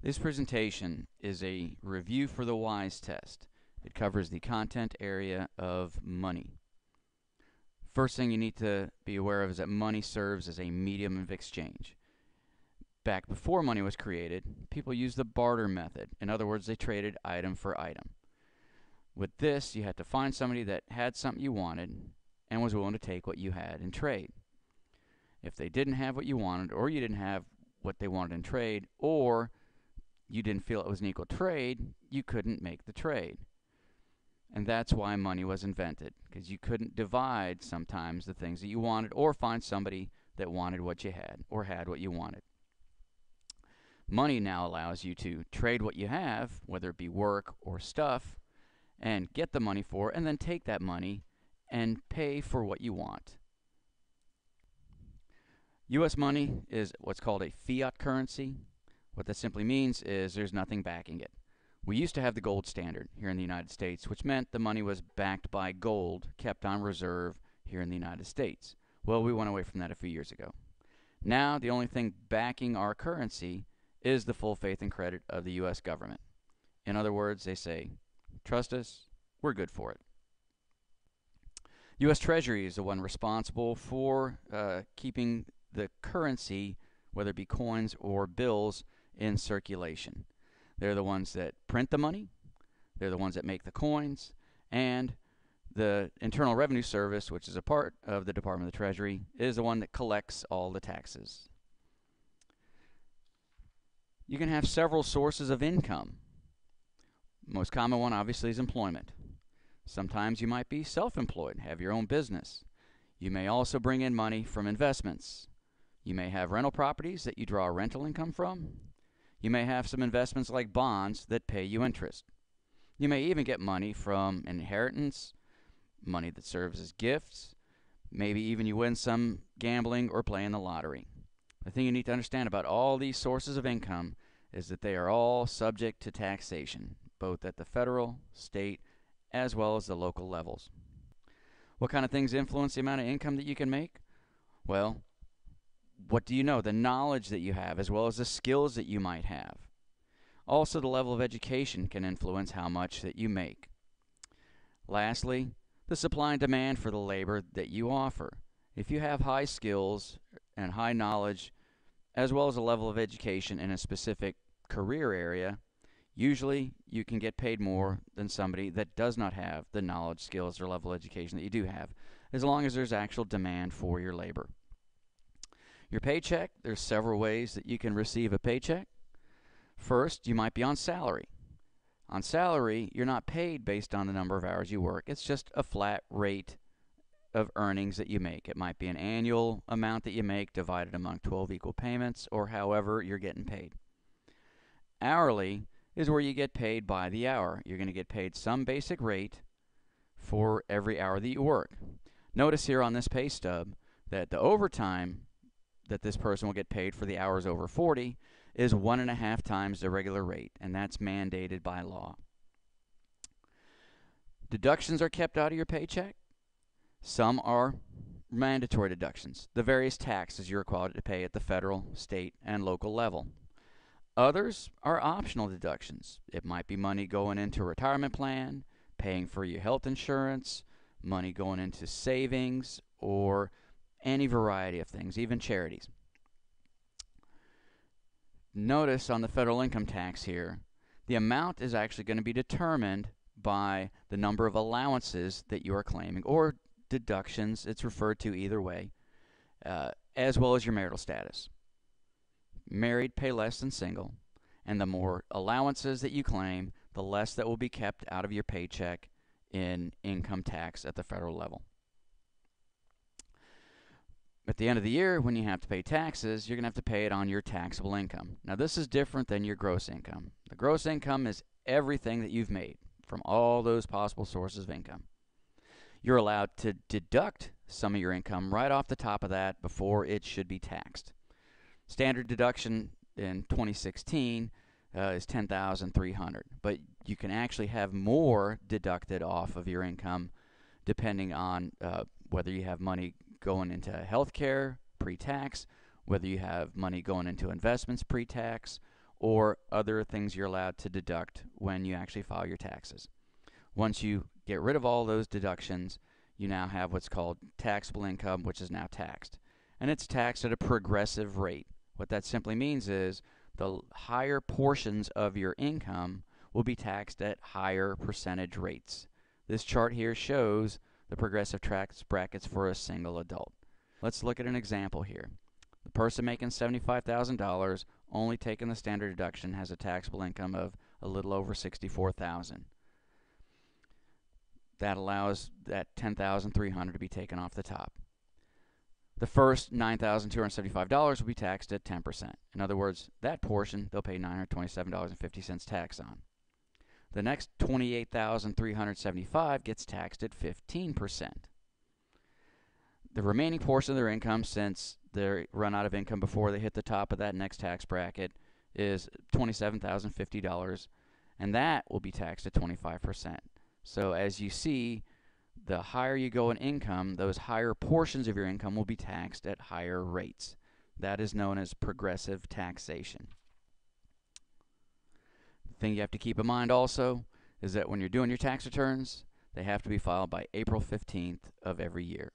This presentation is a review for the WISE test. It covers the content area of money. First thing you need to be aware of is that money serves as a medium of exchange. Back before money was created, people used the barter method. In other words, they traded item for item. With this, you had to find somebody that had something you wanted and was willing to take what you had in trade. If they didn't have what you wanted, or you didn't have what they wanted in trade, or you didn't feel it was an equal trade, you couldn't make the trade. And that's why money was invented, because you couldn't divide sometimes the things that you wanted or find somebody that wanted what you had or had what you wanted. Money now allows you to trade what you have, whether it be work or stuff, and get the money for it, and then take that money and pay for what you want. U.S. money is what's called a fiat currency. What that simply means is there's nothing backing it. We used to have the gold standard here in the United States, which meant the money was backed by gold kept on reserve here in the United States. Well, we went away from that a few years ago. Now, the only thing backing our currency is the full faith and credit of the U.S. government. In other words, they say, trust us, we're good for it. U.S. Treasury is the one responsible for keeping the currency, whether it be coins or bills, in circulation. They're the ones that print the money, they're the ones that make the coins, and the Internal Revenue Service, which is a part of the Department of the Treasury, is the one that collects all the taxes. You can have several sources of income. Most common one, obviously, is employment. Sometimes you might be self-employed, have your own business. You may also bring in money from investments. You may have rental properties that you draw rental income from. You may have some investments like bonds that pay you interest. You may even get money from inheritance, money that serves as gifts. Maybe even you win some gambling or playing the lottery. The thing you need to understand about all these sources of income is that they are all subject to taxation, both at the federal, state, as well as the local levels. What kind of things influence the amount of income that you can make? Well, what do you know? The knowledge that you have, as well as the skills that you might have. Also, the level of education can influence how much that you make. Lastly, the supply and demand for the labor that you offer. If you have high skills and high knowledge, as well as a level of education in a specific career area, usually you can get paid more than somebody that does not have the knowledge, skills, or level of education that you do have, as long as there's actual demand for your labor. Your paycheck, there's several ways that you can receive a paycheck. First, you might be on salary. On salary, you're not paid based on the number of hours you work. It's just a flat rate of earnings that you make. It might be an annual amount that you make divided among 12 equal payments, or however you're getting paid. Hourly is where you get paid by the hour. You're going to get paid some basic rate for every hour that you work. Notice here on this pay stub that the overtime that this person will get paid for the hours over 40 is 1.5 times the regular rate, and that's mandated by law. Deductions are kept out of your paycheck. Some are mandatory deductions, the various taxes you're required to pay at the federal, state, and local level. Others are optional deductions. It might be money going into a retirement plan, paying for your health insurance, money going into savings, or any variety of things, even charities. Notice on the federal income tax here, the amount is actually going to be determined by the number of allowances that you are claiming, or deductions, it's referred to either way, as well as your marital status. Married pay less than single, and the more allowances that you claim, the less that will be kept out of your paycheck in income tax at the federal level. At the end of the year, when you have to pay taxes, you're going to have to pay it on your taxable income. Now, this is different than your gross income. The gross income is everything that you've made from all those possible sources of income. You're allowed to deduct some of your income right off the top of that before it should be taxed. Standard deduction in 2016 is $10,300, but you can actually have more deducted off of your income depending on whether you have money going into healthcare pre-tax, whether you have money going into investments pre-tax, or other things you're allowed to deduct when you actually file your taxes. Once you get rid of all those deductions, you now have what's called taxable income, which is now taxed. And it's taxed at a progressive rate. What that simply means is the higher portions of your income will be taxed at higher percentage rates. This chart here shows the progressive tax brackets for a single adult. Let's look at an example here. The person making $75,000, only taking the standard deduction, has a taxable income of a little over $64,000. That allows that $10,300 to be taken off the top. The first $9,275 will be taxed at 10%. In other words, that portion they'll pay $927.50 tax on. The next $28,375 gets taxed at 15%. The remaining portion of their income, since they run out of income before they hit the top of that next tax bracket, is $27,050, and that will be taxed at 25%. So as you see, the higher you go in income, those higher portions of your income will be taxed at higher rates. That is known as progressive taxation. The thing you have to keep in mind also is that when you're doing your tax returns, they have to be filed by April 15th of every year.